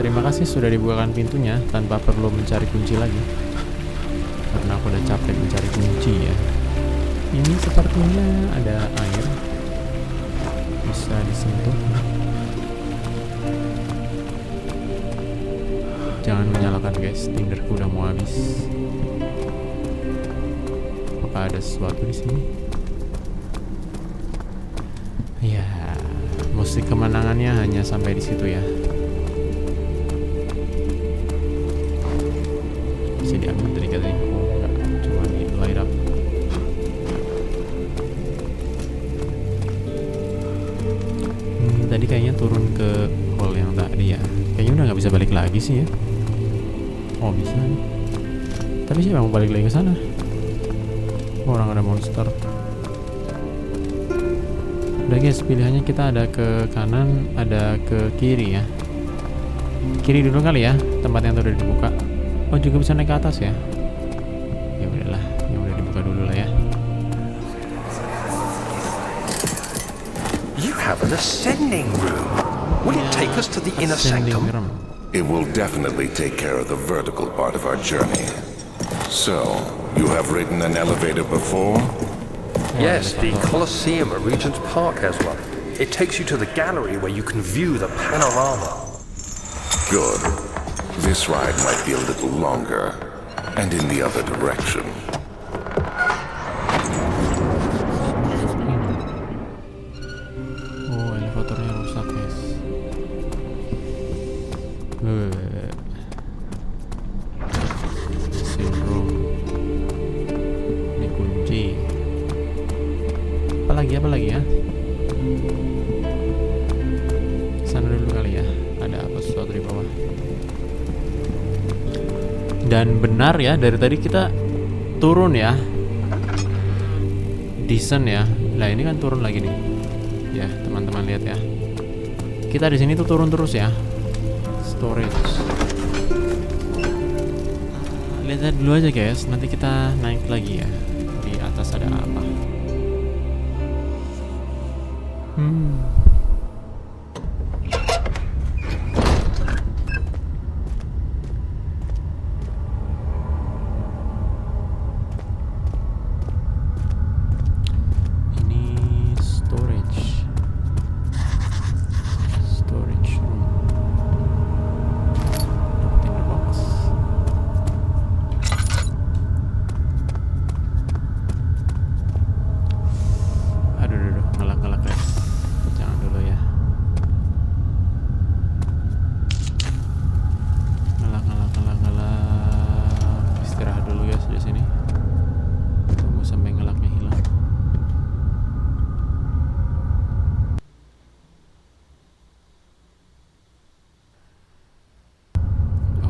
Terima kasih sudah dibukakan pintunya tanpa perlu mencari kunci lagi. Karena aku udah capek mencari kunci ya. Ini sepertinya ada air. Bisa disentuh. Jangan menyalakan guys, tinderku udah mau habis. Apakah ada sesuatu di sini? Ya, musik kemenangannya hanya sampai di situ ya. Bisa diambil dari katanya. Oh enggak, cuma di light up. Tadi kayaknya turun ke hall yang tadi ya. Kayaknya udah nggak bisa balik lagi sih ya. Oh bisa nih. Tapi siapa mau balik lagi ke sana? Orang ada monster. Udah guys, pilihannya kita ada ke kanan, ada ke kiri ya. Kiri dulu kali ya, tempat yang udah dibuka. Oh juga bisa naik ke atas ya. Ya udahlah, yang udah dibuka dulu lah ya. You have an ascending room. Will it take us to the inner sanctum? It will definitely take care of the vertical part of our journey. So, you have ridden an elevator before? Yes, the Colosseum at Regent's Park has one. It takes you to the gallery where you can view the panorama. Good. This ride might be a little longer, and in the other direction. Oh, elevatornya rusak guys. Syndrome. Ini kunci. Apa lagi ya? Sana dulu kali ya. Ada apa sesuatu di bawah? Dan benar ya, dari tadi kita turun ya. Descent ya. Nah, ini kan turun lagi nih. Ya, teman-teman lihat ya. Kita di sini tuh turun terus ya. Storage. Lihat dulu aja guys, nanti kita naik lagi ya. Di atas ada apa?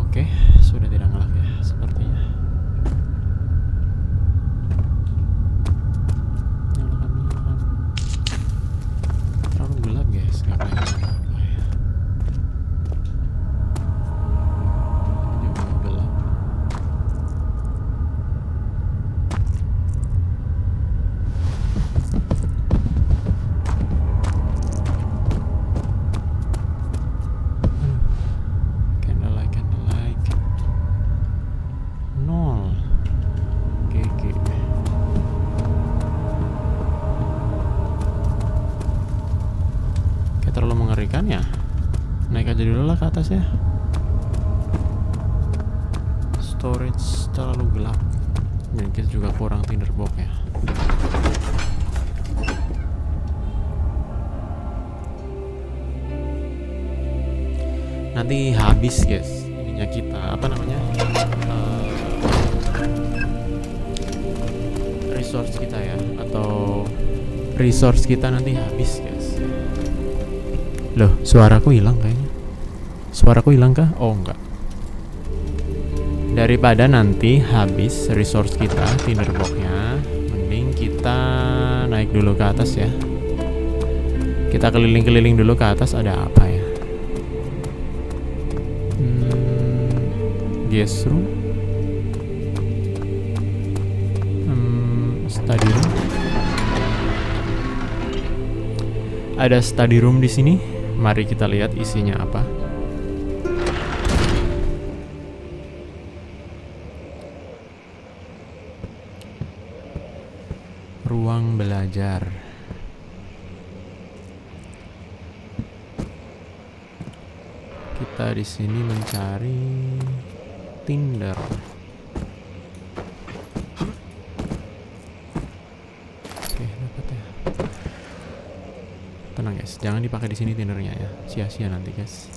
Oke, sudah tidak ngelak ya sepertinya. Nyalakan. Terlalu gelap guys, nggak kelihatan apa ya. Ini juga gelap. Terlalu mengerikan ya. Naik aja dulu lah ke atas ya. Storage terlalu gelap. Dan kita juga kurang tinderbox ya. Nanti habis guys ininya kita, apa namanya, resource kita ya, atau resource kita nanti habis guys. Loh, suaraku hilang kayaknya. Suaraku hilang kah? Oh enggak. Daripada nanti habis resource kita, tinderbox-nya, mending kita naik dulu ke atas ya. Kita keliling-keliling dulu ke atas, ada apa ya? Guest room. Study room. Ada study room di sini. Mari kita lihat isinya apa. ruang belajar. Kita di sini mencari Tinder. Oke, dapat ya. Tenang guys, jangan dipakai di sini Tindernya ya. Sia-sia nanti guys.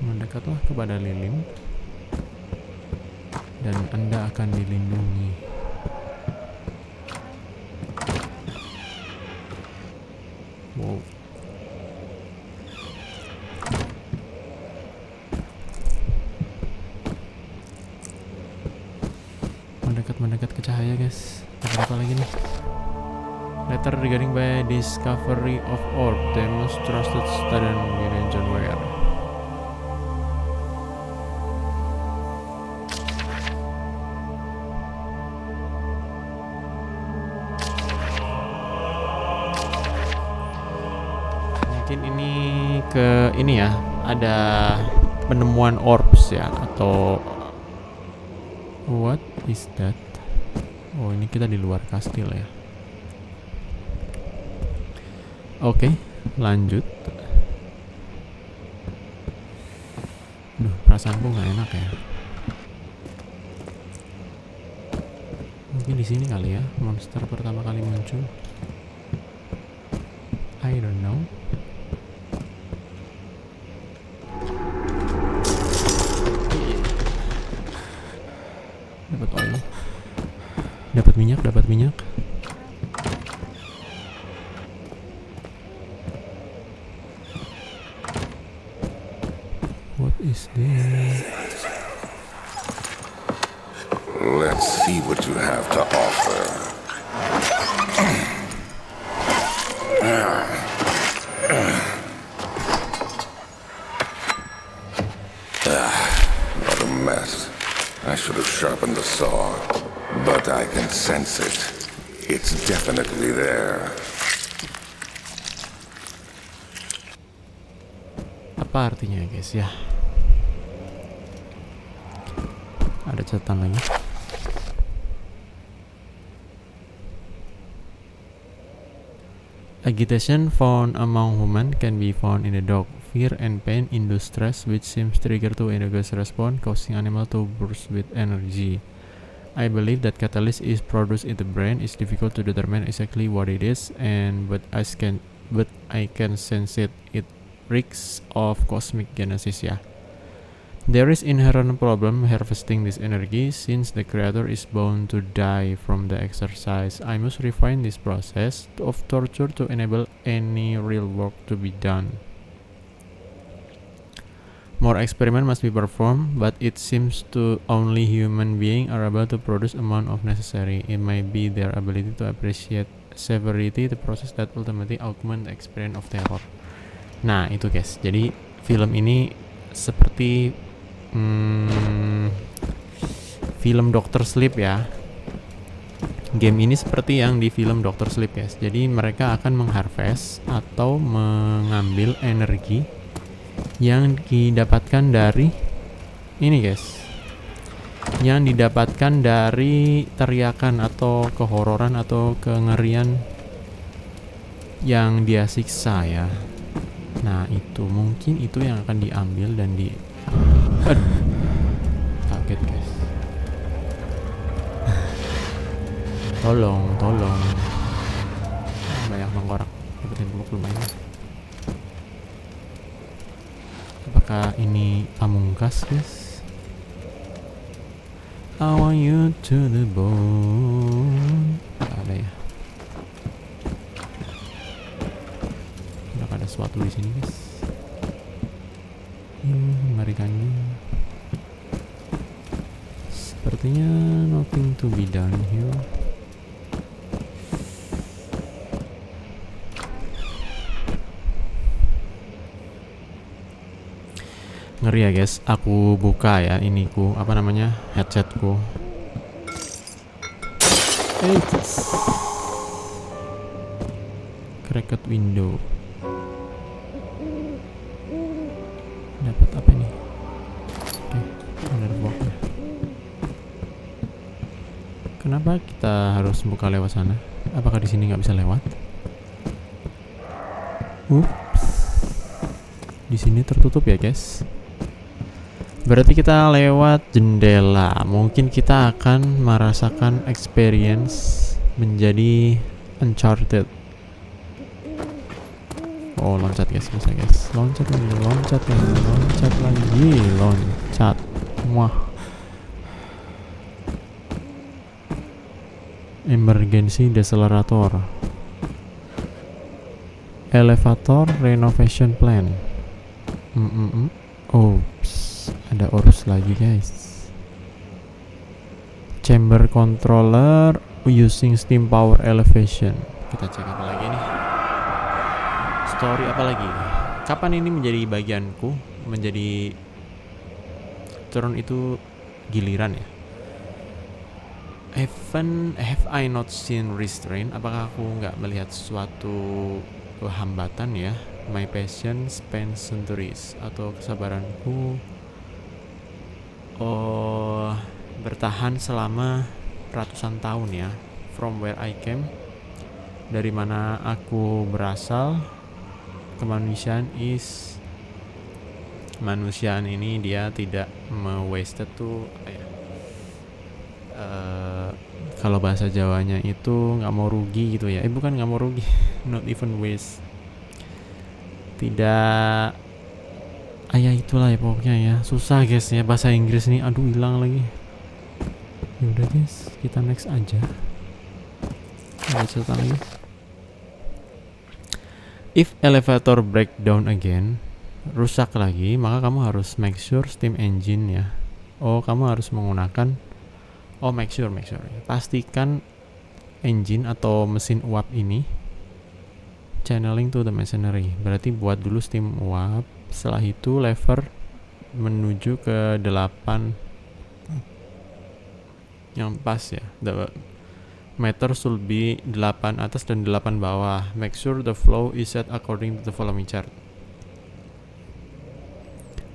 Mendekatlah kepada lilin dan Anda akan dilindungi. Wow. Mendekat ke cahaya guys. Dapat apa lagi nih? Letter regarding by discovery of orb, the most trusted student Gideon John Ware. Mungkin ini ke ini ya, ada penemuan orbs ya, atau what is that? Oh, ini kita di luar kastil ya. Oke, lanjut. Duh, perasaanku nggak enak ya. Mungkin di sini kali ya monster pertama kali muncul. I don't know. Dapat oil. Dapat minyak. What is this? Let's see what you have to offer. What a mess. I should have sharpened the saw, but I can sense it. It's definitely there. Apa artinya guys ya? Ada catatan lagi. Agitation found among humans can be found in the dog. Fear and pain induce stress, which seems trigger to endogous response, causing animal to burst with energy. I believe that catalyst is produced in the brain. It's difficult to determine exactly what it is, but I can sense it. It reeks of cosmic genesis ya. There is inherent problem harvesting this energy since the creator is bound to die from the exercise. I must refine this process of torture to enable any real work to be done. More experiment must be performed, but it seems to only human beings are able to produce amount of necessary. It may be their ability to appreciate severity, the process that ultimately augment the experience of terror. Nah itu guys, jadi film ini seperti film Dr. Sleep ya. Game ini seperti yang di film Dr. Sleep guys. Jadi mereka akan mengharvest atau mengambil energi yang didapatkan dari ini guys, yang didapatkan dari teriakan atau kehororan atau kengerian yang dia siksa ya. Nah itu mungkin itu yang akan diambil dan kaget guys. Tolong banyak mengkorak, dapetin peluk lumayan. Apakah ini pamungkas guys? I want you to the bone. Gak ada ya. Ada sesuatu di sini guys. Mengerikannya. Sepertinya nothing to be done here. Ngeri ya guys, aku buka ya iniku, apa namanya, headsetku. Cracked window. Dapat apa nih? Oke, ada boxnya. Kenapa kita harus buka lewat sana? Apakah di sini nggak bisa lewat? Ups. Di sini tertutup ya, guys. Berarti kita lewat jendela. Mungkin kita akan merasakan experience menjadi Uncharted. Oh, loncat guys, bisa guys. Loncat lagi, loncat lagi, loncat lagi, loncat. Wah. Emergency decelerator. Elevator renovation plan. Oops, ada urus lagi guys. Chamber controller using steam power elevation. Kita cek apa lagi nih? Story apa lagi? Kapan ini menjadi bagianku? Menjadi turn itu giliran ya? Have I not seen restraint? Apakah aku nggak melihat suatu hambatan ya? My patience spans centuries, atau kesabaranku bertahan selama ratusan tahun ya. From where I came, dari mana aku berasal, kemanusiaan manusiaan ini dia tidak wasted tuh apa ya? Kalau bahasa Jawanya itu nggak mau rugi gitu ya. Bukan nggak mau rugi, not even waste. Tidak, ya itulah ya pokoknya ya. Susah guys ya bahasa Inggris nih. Aduh, hilang lagi. Ya udah guys, kita next aja. Ada cerita lagi. If elevator breakdown again, rusak lagi, maka kamu harus make sure steam engine ya. Kamu harus menggunakan make sure. Pastikan engine atau mesin uap ini channeling to the machinery. Berarti buat dulu steam uap, setelah itu lever menuju ke 8 yang pas ya. The meter should be 8 atas dan 8 bawah. Make sure the flow is set according to the following chart.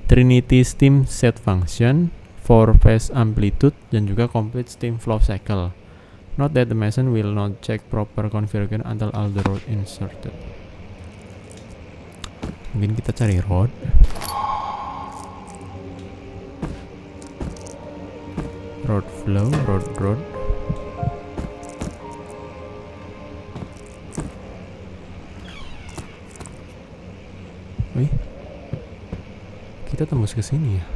Trinity steam set function, 4 phase amplitude, dan juga complete steam flow cycle. Note that the machine will not check proper configuration until all the rod inserted. Mungkin kita cari rod. Rod flow, rod. Wih, kita tembus ke sini ya.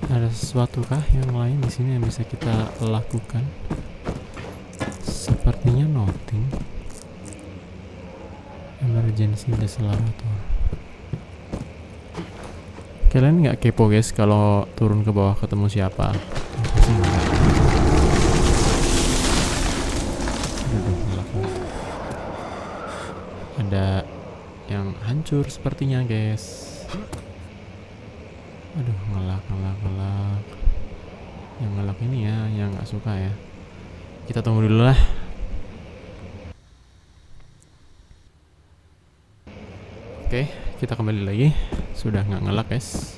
Ada sesuatu kah yang lain di sini yang bisa kita lakukan? Sepertinya nothing. Emergency decelerator. Kalian nggak kepo guys kalau turun ke bawah ketemu siapa? Pasti nggak. Ada yang hancur sepertinya guys. Aduh, ngelak. Yang ngelak ini ya, yang nggak suka ya. Kita tunggu dulu lah. Oke, kita kembali lagi. Sudah nggak ngelak guys.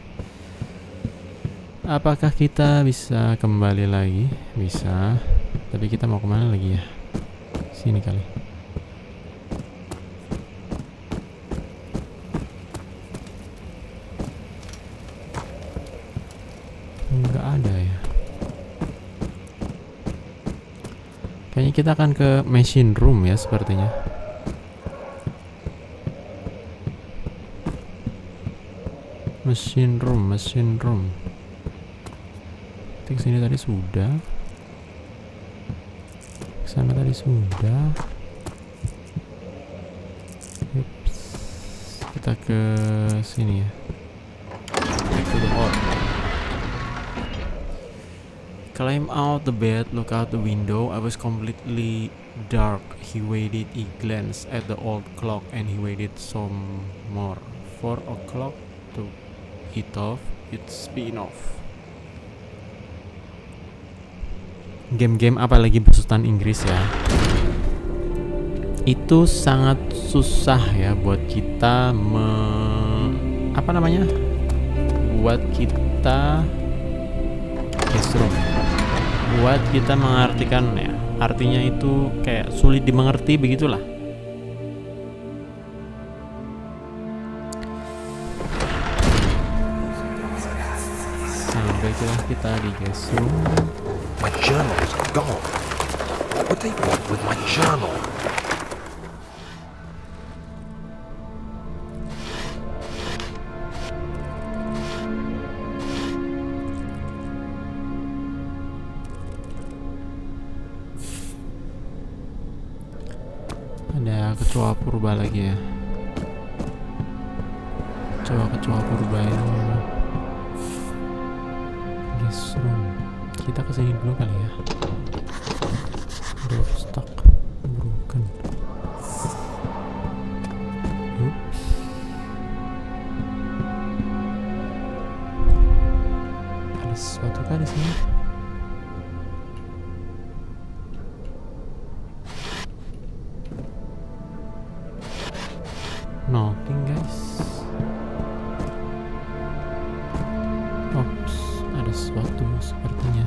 Apakah kita bisa kembali lagi? Bisa. Tapi kita mau kemana lagi ya? Sini kali. Nggak ada ya. Kayaknya kita akan ke machine room ya sepertinya. Machine room. Kesini tadi sudah. Kesana tadi sudah. Ups. Kita ke sini ya. Back to the hall. Climb out the bed, look out the window. I was completely dark. He waited, he glanced at the old clock, and he waited some more. 4 o'clock to hit off, it's been off. game-game apalagi besutan Inggris ya, itu sangat susah ya buat kita buat kita buat kita mengartikan ya, artinya itu kayak sulit dimengerti begitulah. Sampailah kita di guest room. My journals are gone. What would they want with my journal? Ada kecoa purba lagi ya. Kecoa purba ini. Guest room. Kita kesini dulu kali ya. Door stuck, broken. Oops. Ada sesuatu kah di sini? Nothing guys. Oops, ada sesuatu sepertinya.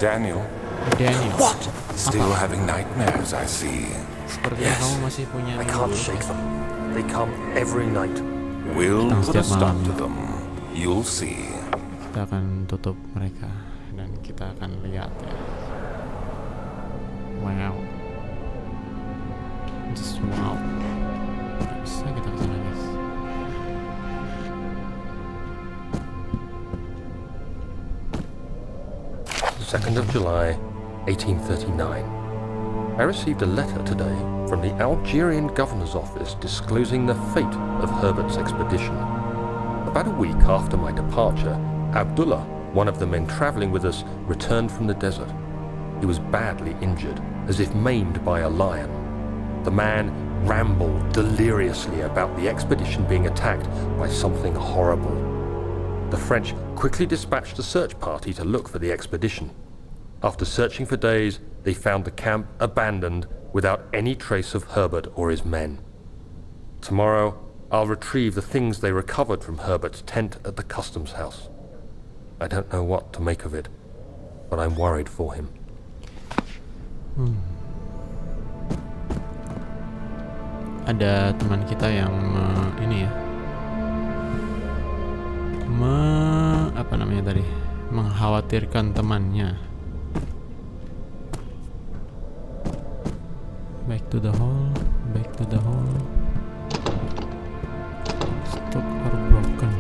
Daniel, What? still having nightmares, I see. Sepertinya Yes. kamu masih punya I mimpi can't buruk. shake them. They come every night. We'll Datang put a setiap stop malam. to them. You'll see. Kita akan tutup mereka dan kita akan lihat ya. Wow. Just wow. Gak bisa kita kesana guys. 2nd of July, 1839. I received a letter today from the Algerian governor's office disclosing the fate of Herbert's expedition. About a week after my departure, Abdullah, one of the men traveling with us, returned from the desert. He was badly injured, as if maimed by a lion. The man rambled deliriously about the expedition being attacked by something horrible. The French quickly dispatched a search party to look for the expedition. After searching for days, they found the camp abandoned without any trace of Herbert or his men. Tomorrow, I'll retrieve the things they recovered from Herbert's tent at the customs house. I don't know what to make of it, but I'm worried for him. Ada teman kita yang mengkhawatirkan temannya. Back to the hall. Stuck or broken.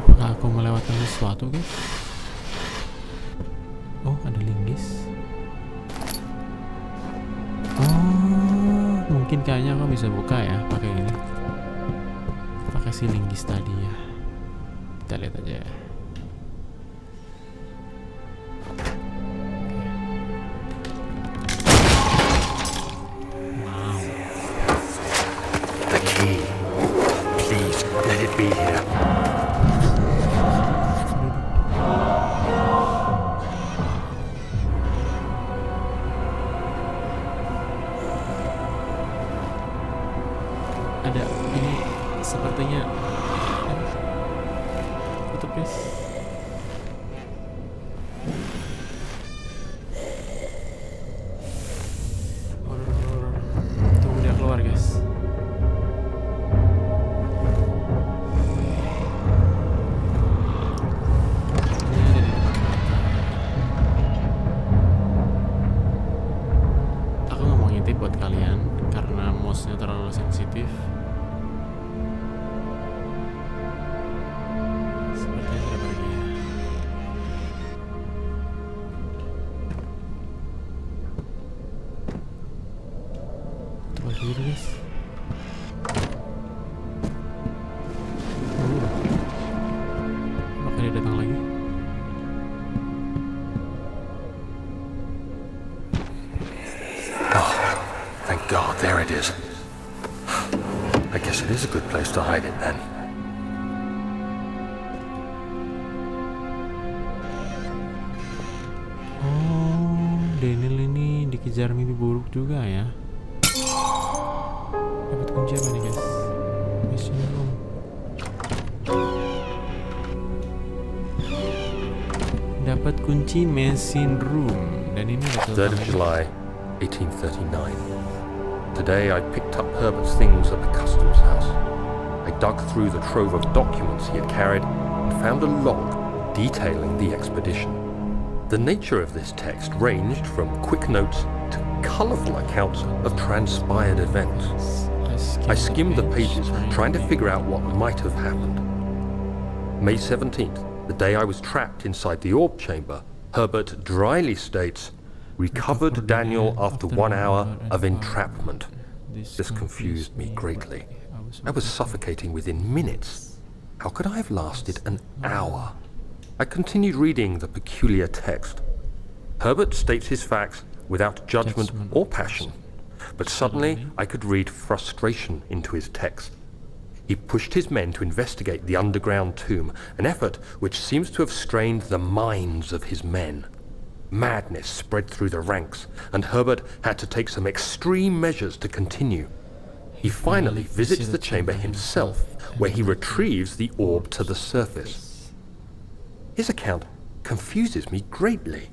Apakah aku melewatkan sesuatu guys? Oh, ada linggis. Oh, mungkin kayaknya aku bisa buka ya pakai ini. Pakai si linggis tadi ya. Kita lihat aja ya. Wow. The key. Please, let it be here. Ada ini sepertinya. Tutup guys. Tunggu dia keluar guys. Ini ada di depan mata. Aku nggak mau ngintip buat kalian karena mouse-nya terlalu sensitif. Sepertinya sudah pergi ya. Tuh lagi dulu guys. Apakah dia datang lagi? Thank God, there it is. I guess it is a good place to hide it then. Oh, Daniel ini dikejar mimpi buruk juga ya. Dapat kunci apa nih guys? Mission room. Dapat kunci mesin room dan ini ada 3rd of July, 1839. Today I picked up Herbert's things at the customs house. I dug through the trove of documents he had carried and found a log detailing the expedition. The nature of this text ranged from quick notes to colourful accounts of transpired events. I skimmed the pages, trying to figure out what might have happened. May 17th, the day I was trapped inside the orb chamber, Herbert dryly states, "Recovered Daniel after 1 hour of entrapment." This confused me greatly. I was suffocating within minutes. How could I have lasted an hour? I continued reading the peculiar text. Herbert states his facts without judgment or passion, but suddenly I could read frustration into his text. He pushed his men to investigate the underground tomb, an effort which seems to have strained the minds of his men. Madness spread through the ranks, and Herbert had to take some extreme measures to continue. He finally visits the chamber himself, where he retrieves the orb to the surface. His account confuses me greatly.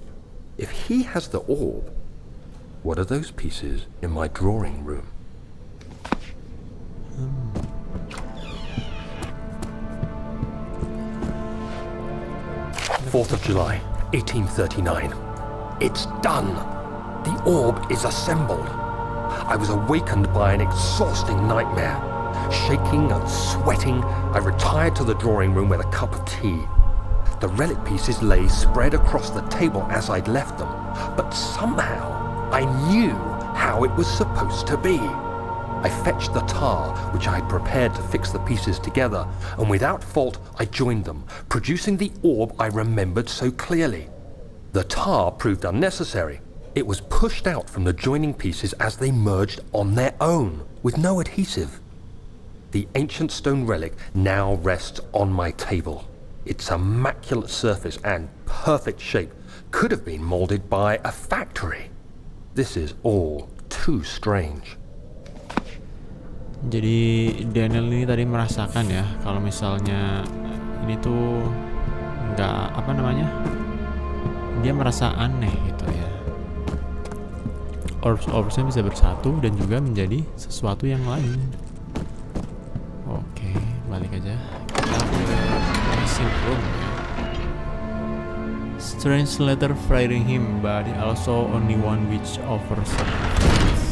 If he has the orb, what are those pieces in my drawing room? 4th of July, 1839. It's done. The orb is assembled. I was awakened by an exhausting nightmare. Shaking and sweating, I retired to the drawing room with a cup of tea. The relic pieces lay spread across the table as I'd left them, but somehow I knew how it was supposed to be. I fetched the tar, which I had prepared to fix the pieces together, and without fault I joined them, producing the orb I remembered so clearly. The tar proved unnecessary. It was pushed out from the joining pieces as they merged on their own, with no adhesive. The ancient stone relic now rests on my table. Its immaculate surface and perfect shape could have been molded by a factory. This is all too strange. Jadi Daniel ini tadi merasakan ya kalau misalnya ini tuh nggak apa namanya, dia merasa aneh gitu ya. Orbsnya bisa bersatu dan juga menjadi sesuatu yang lain. Oke, balik aja. Kita ke mesin room ya. Strange letter frightening him, but also only one which offers sacrifice.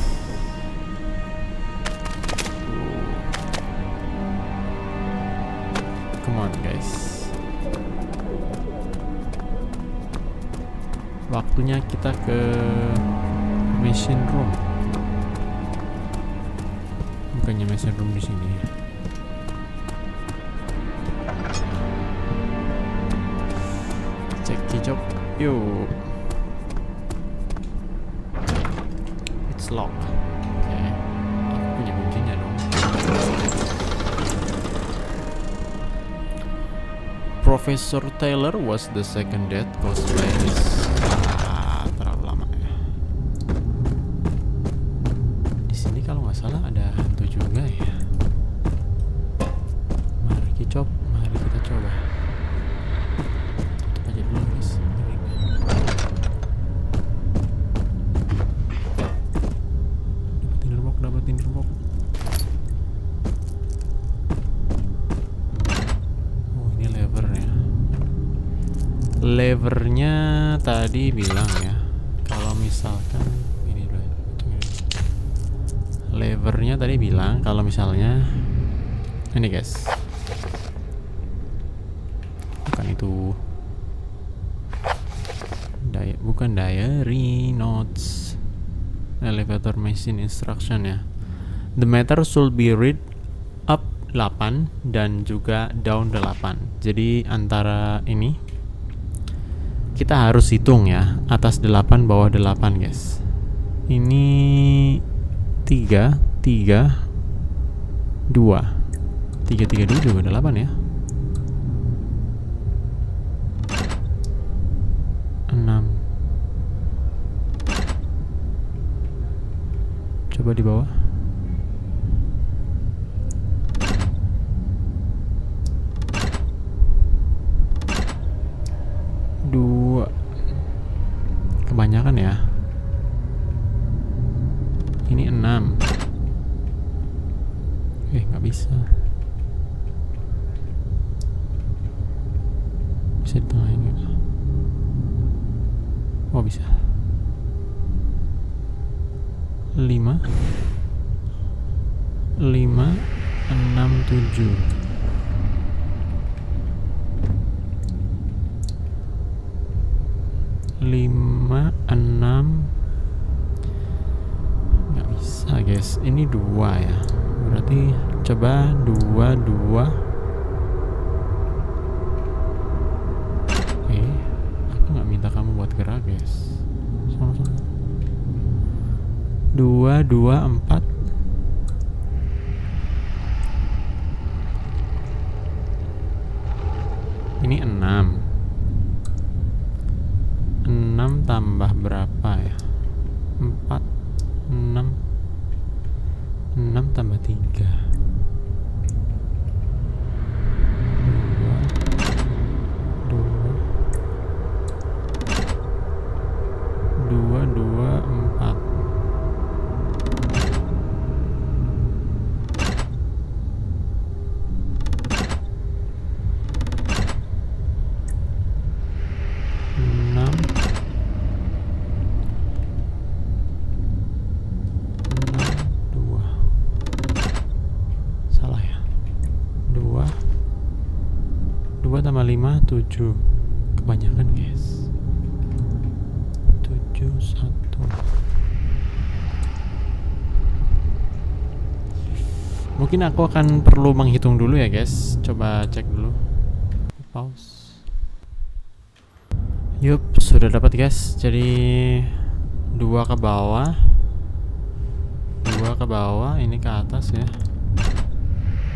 Come on guys. Waktunya kita ke machine room. Bukannya machine room di sini. Cek kicop. Yuk. It's locked. Oke. Aku punya kuncinya dong. Professor Taylor was the second death caused by this. Terlalu lama ya. Di sini kalau nggak salah ada hantu juga ya. Mari kicop, mari kita coba. Tutup aja dulu guys. Dapetin remote. Levernya tadi bilang ya, kalau misalkan ini dulu. Levernya tadi bilang kalau misalnya ini guys, bukan itu, bukan diary notes, elevator machine instruction ya. The meter should be read up 8 dan juga down 8. Jadi antara ini kita harus hitung ya, atas 8 bawah 8 guys. Ini 3 2. 3, 3, 2 juga ada 8 ya. 6. Coba di bawah. 2. Kebanyakan ya. Ini 6. Nggak bisa. Bisa di tengah ini. Oh bisa. 5, 6, 7. 5, 6. Nggak bisa guys. Ini 2 ya. Berarti coba 2, 2. Aku nggak minta kamu buat gerak guys. Sama-sama. 2, 2, 4. Ini 6. 6 tambah berapa ya? 4, 6. 6 tambah 3. 2, 2, 4. 2 tambah 5, 7. Kebanyakan guys. 7, 1. Mungkin aku akan perlu menghitung dulu ya guys. Coba cek dulu. Pause. Yup, sudah dapat guys. Jadi 2 ke bawah, 2 ke bawah, ini ke atas ya.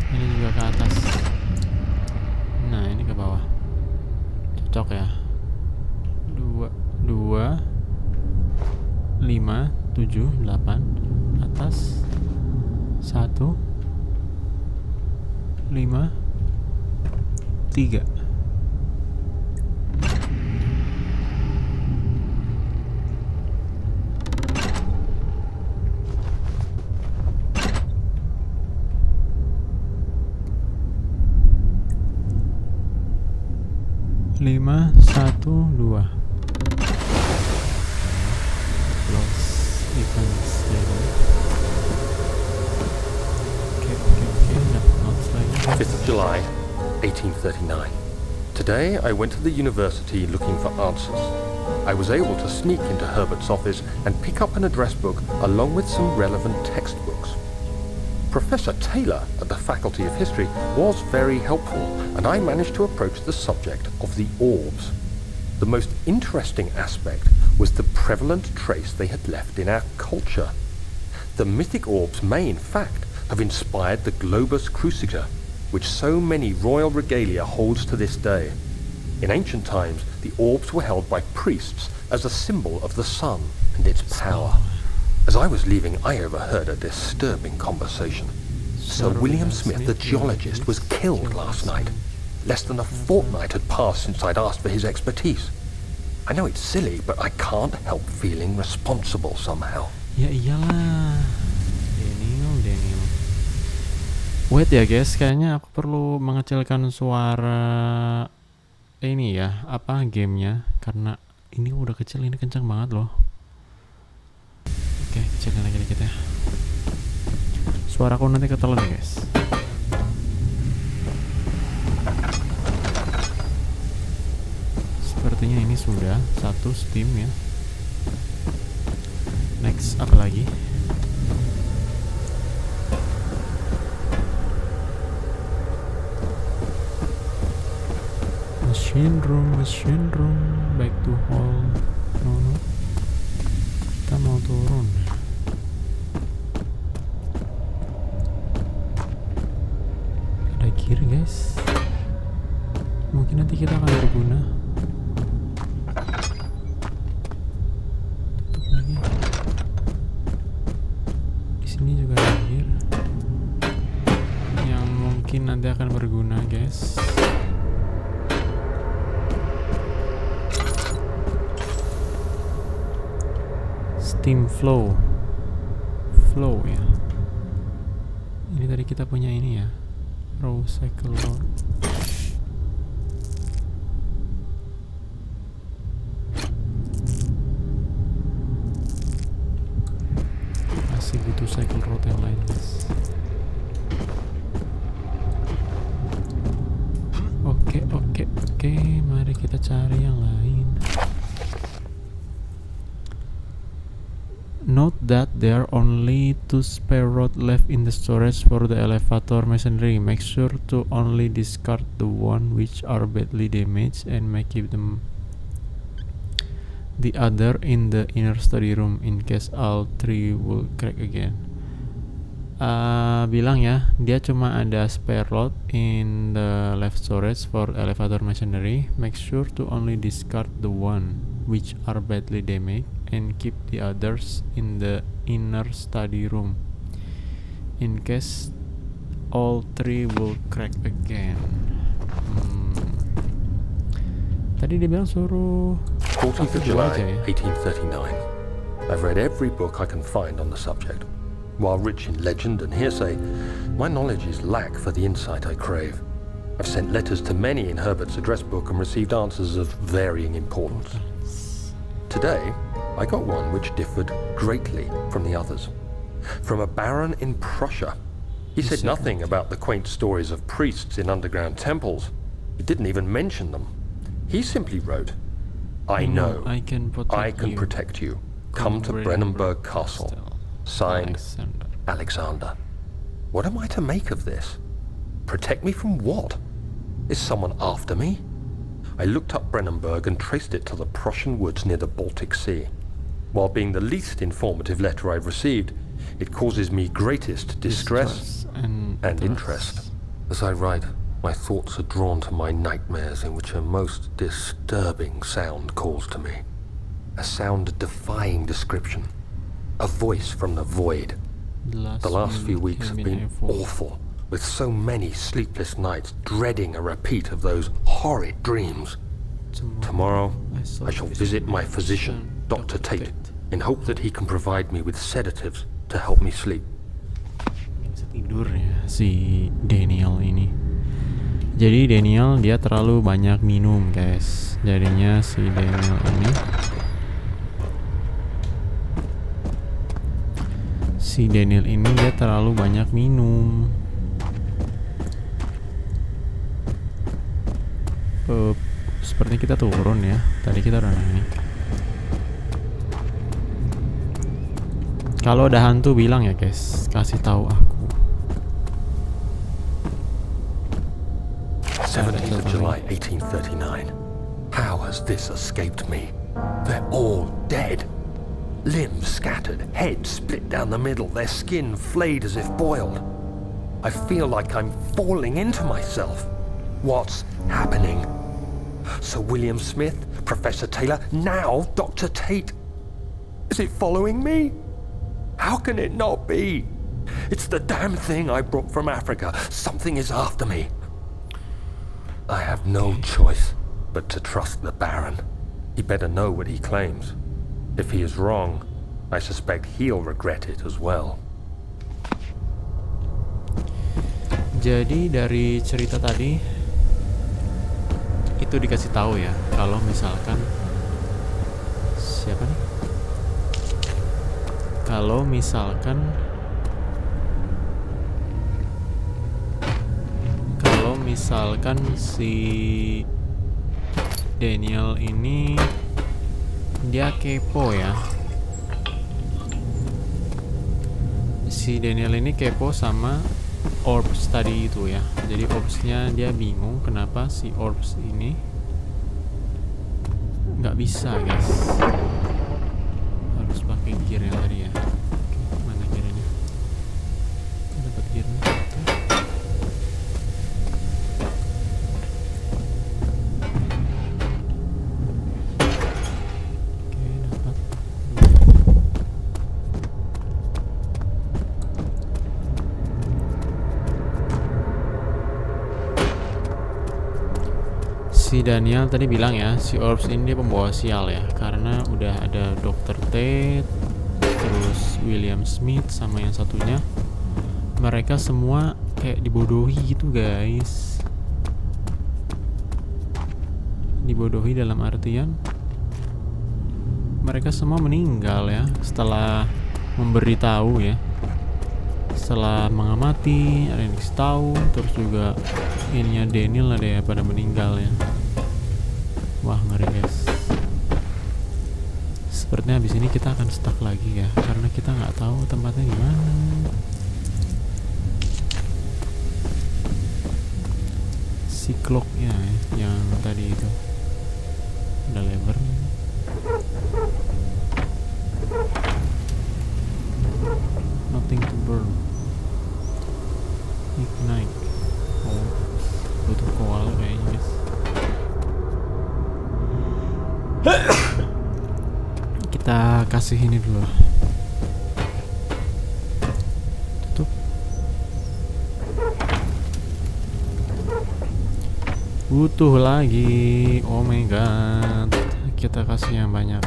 Ini juga ke atas. Nah, ini ke bawah. Cocok ya. 2, 2, 5, 7, 8. Atas 1, 5, 3. Lima, 1, 2. Close event stable. Okay, dapat notes lagi. 5th of July, 1839. Today I went to the university looking for answers. I was able to sneak into Herbert's office and pick up an address book along with some relevant textbooks. Professor Taylor at the Faculty of History was very helpful, and I managed to approach the subject of the orbs. The most interesting aspect was the prevalent trace they had left in our culture. The mythic orbs may, in fact, have inspired the globus cruciger, which so many royal regalia holds to this day. In ancient times, the orbs were held by priests as a symbol of the sun and its power. As I was leaving, I overheard a disturbing conversation. Sir William Smith, the geologist, was killed last night. Less than a fortnight had passed since I'd asked for his expertise. I know it's silly, but I can't help feeling responsible somehow. Ya iyalah. Daniel. Wait ya guys, kayaknya aku perlu mengecilkan suara ini ya, gamenya, karena ini udah kecil, ini kencang banget loh. Oke, kecilin lagi dikit ya. Suaraku nanti ketelan ya guys. Sepertinya ini sudah satu Steam ya. Next, apa lagi? Machine room, back to hall. No. Kita mau turun. kiri guys. Mungkin nanti kita akan berguna. Tutup lagi. Di sini juga ada gear yang mungkin nanti akan berguna guys. Steam flow ya. Ini tadi kita punya ini ya, raw cycle load. Masih butuh cycle road yang lain guys. Oke, mari kita cari yang lain. Note that there are only 2 spare rods left in the storage for the elevator masonry. Make sure to only discard the one which are badly damaged and may keep the other in the inner study room in case all 3 will crack again. Bilang ya, dia cuma ada spare rod in the left storage for elevator masonry. Make sure to only discard the one which are badly damaged and keep the others in the inner study room in case all 3 will crack again. Tadi dia bilang suruh 14th of dua July, aja ya. 1839. I've read every book I can find on the subject. While rich in legend and hearsay, my knowledge is lack for the insight I crave. I've sent letters to many in Herbert's address book and received answers of varying importance. Today, I got one which differed greatly from the others. From a baron in Prussia. He said nothing about the quaint stories of priests in underground temples. He didn't even mention them. He simply wrote, I know I can protect you. Come to Brennenburg Castle. Signed, Alexander. What am I to make of this? Protect me from what? Is someone after me? I looked up Brennenburg and traced it to the Prussian woods near the Baltic Sea. While being the least informative letter I've received, it causes me greatest distress and interest. As I write, my thoughts are drawn to my nightmares in which a most disturbing sound calls to me. A sound defying description. A voice from the void. The last few weeks have been awful, with so many sleepless nights dreading a repeat of those horrid dreams. Tomorrow, I shall visit my physician, Dr. Tate, in hope that he can provide me with sedatives to help me sleep. Bisa tidur ya si Daniel ini. Jadi Daniel dia terlalu banyak minum guys. Jadinya si Daniel ini dia terlalu banyak minum. Sepertinya kita turun ya. Tadi kita udah naik. Kalau ada hantu bilang ya guys, kasih tahu aku. 17th of July, 1839. How has this escaped me? They're all dead. Limbs scattered, heads split down the middle, their skin flayed as if boiled. I feel like I'm falling into myself. What's happening? Sir William Smith, Professor Taylor, now Dr. Tate. Is it following me? How can it not be? It's the damn thing I brought from Africa. Something is after me. I have no choice but to trust the Baron. He better know what he claims. If he is wrong, I suspect he'll regret it as well. Jadi dari cerita tadi itu dikasih tahu ya, kalau misalkan siapa nih? Kalau misalkan si Daniel ini dia kepo ya. Si Daniel ini kepo sama orbs tadi itu ya. Jadi orbsnya dia bingung kenapa si orbs ini nggak bisa guys. Harus pakai gear yang tadi ya. Oke, mana gearnya? Dapat gearnya. si Daniel tadi bilang ya, si Orbs ini dia pembawa sial ya, karena udah ada Dr. Tate, terus William Smith sama yang satunya, mereka semua kayak dibodohi gitu guys. Dibodohi dalam artian mereka semua meninggal ya setelah memberitahu ya, setelah mengamati ada yang dikasih tahu, terus juga ininya Daniel ada ya pada meninggal ya. Wah ngeri guys. Sepertinya habis ini kita akan stuck lagi ya, karena kita nggak tahu tempatnya di mana. Si clocknya ya, yang tadi itu ada lever. Nothing to burn. Ignite. Oh, butuh koal kayaknya guys. Kita kasih ini dulu. Tutup. Butuh lagi. Oh my god. Kita kasih yang banyak.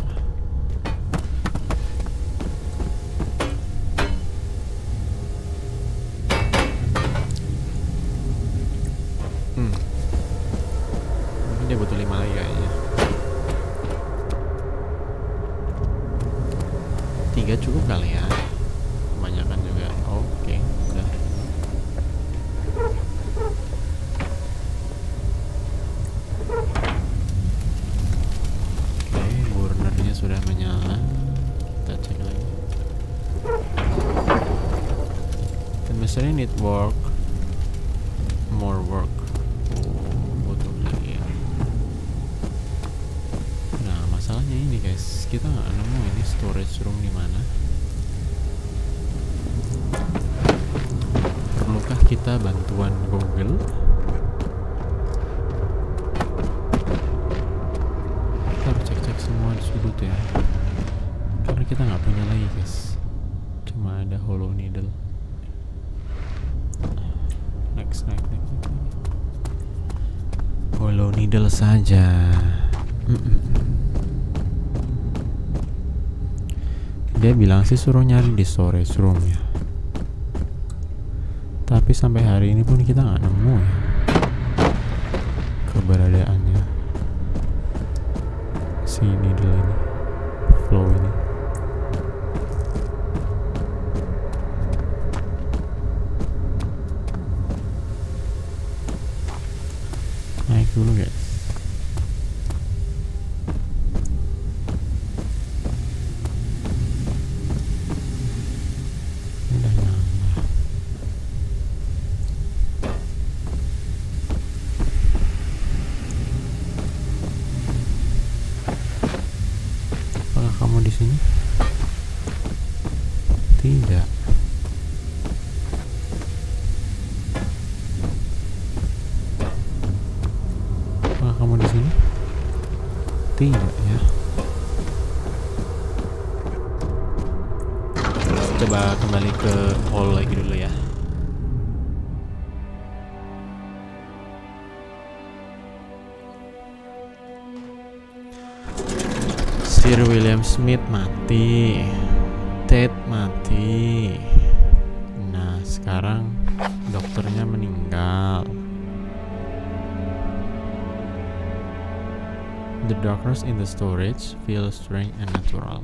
Mungkin dia butuh 5 lagi kayaknya. 3 cukup kali ya. Kebanyakan juga. Oke, udah. Oke, burnernya sudah menyala. Kita cek lagi. The machine need work. More work. Butuh lagi ya. Nah, masalahnya ini guys, kita nggak nemu ini storage room di mana. Perlukah kita bantuan Google? Kita harus cek-cek semua di sudut ya, karena kita nggak punya lagi guys. Cuma ada hollow needle. Next. Hollow needle saja. Dia bilang sih suruh nyari di storage room ya, tapi sampai hari ini pun kita nggak nemu ya keberadaannya si needle ini, flow ini. Naik dulu guys. Udah nyala. Apakah kamu di sini? Tidak. Kamu di sini? Tidak ya. Coba kembali ke hall lagi dulu ya. Sir William Smith mati, Tate mati. Nah, sekarang dokternya meninggal. The darkness in the storage feels strange and natural.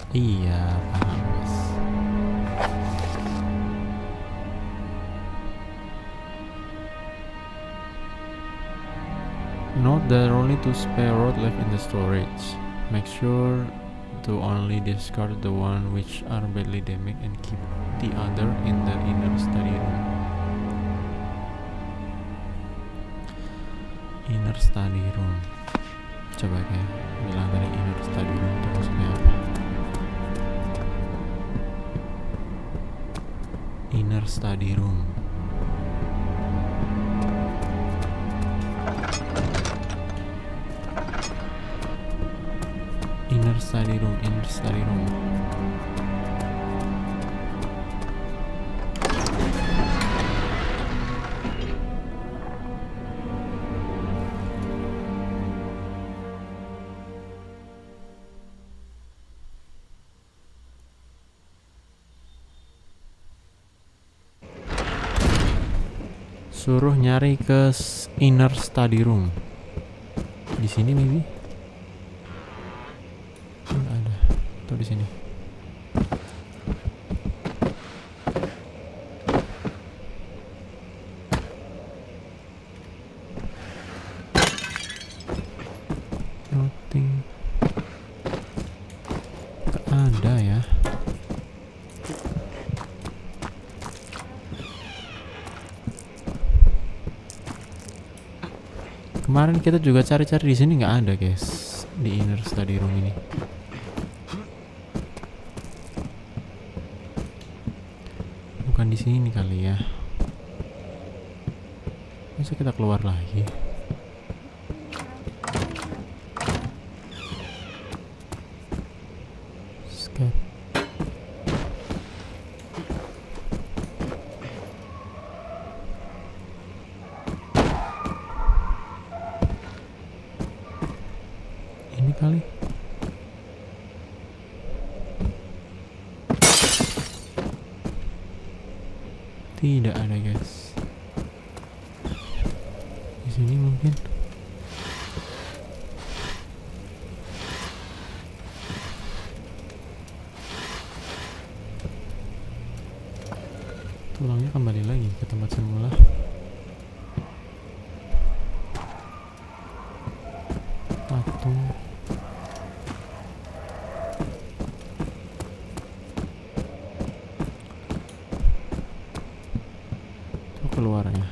Iya, paham guys. Note there are only 2 spare rods left in the storage. Make sure to only discard the one which are badly damaged and keep the other in the inner study room. Inner study room. Coba kayak bilang tadi inner study room itu maksudnya apa? Inner study room. Inner study room, inner study room. Suruh nyari ke inner study room. Di sini maybe? Nggak ada. Atau di sini? Nothing. Nggak ada ya. Kemarin kita juga cari-cari di sini nggak ada guys, di inner study room ini. Bukan di sini kali ya. Masa kita keluar lagi? Escape. Ini kali. Tidak ada guys. Di sini mungkin. Tulangnya kembali lagi ke tempat semula. Patung. Keluarnya.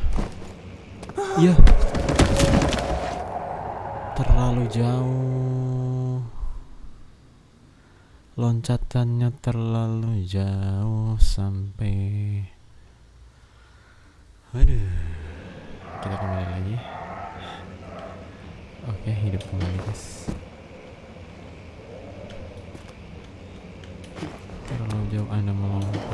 Iya. Terlalu jauh. Loncatannya terlalu jauh sampai. Aduh. Kita kembali lagi. Oke, hidup kembali guys. Terlalu jauh Anda melompat.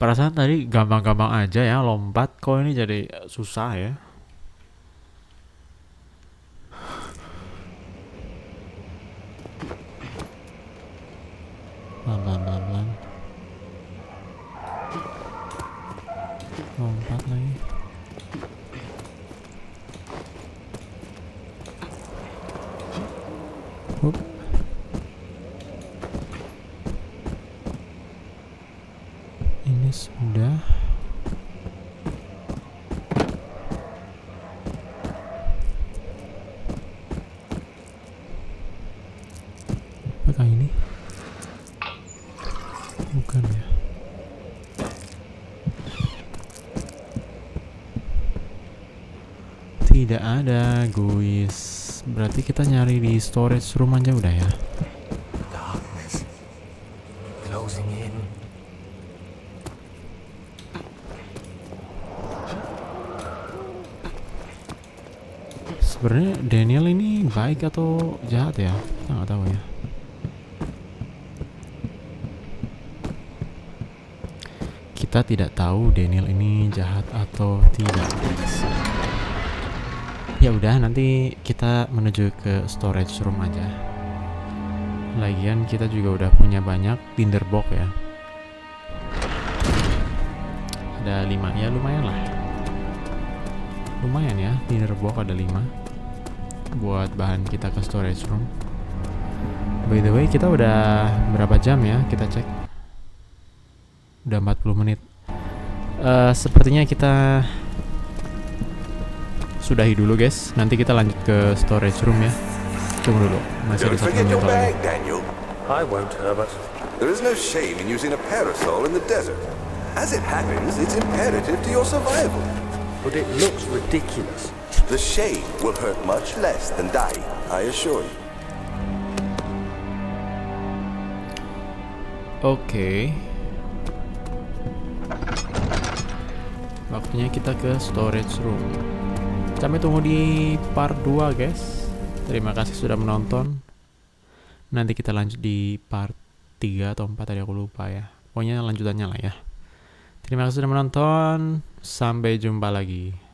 Perasaan tadi gampang-gampang aja ya lompat, kok ini jadi susah ya. Pelan-pelan. Lompat lagi. Hup. Ini sudah. Apakah ini? Bukan ya. Tidak ada guys. Berarti kita nyari di storage room aja udah ya. Darkness closing in. Sebenarnya Daniel ini baik atau jahat ya? Kita nggak tahu ya. Kita tidak tahu Daniel ini jahat atau tidak. Ya udah, nanti kita menuju ke storage room aja. Lagian kita juga udah punya banyak tinderbox ya. Ada 5 ya, lumayan lah. Lumayan ya, tinderbox ada 5 buat bahan kita ke storage room. By the way, kita udah berapa jam ya? Kita cek. Udah 40 menit. Sepertinya kita sudahi dulu guys. Nanti kita lanjut ke storage room ya. Tunggu dulu, masih ada Don't 1 forget menit your lagi. bag, Daniel. I won't, Herbert. There is no shame in using a parasol in the desert. As it happens, it's imperative to your survival. But it looks ridiculous. The shade will hurt much less than dying, I assure you. Oke. Waktunya kita ke storage room. Sampai tunggu di part 2 guys. Terima kasih sudah menonton. Nanti kita lanjut di part 3 atau 4 tadi aku lupa ya. Pokoknya lanjutannya lah ya. Terima kasih sudah menonton. Sampai jumpa lagi.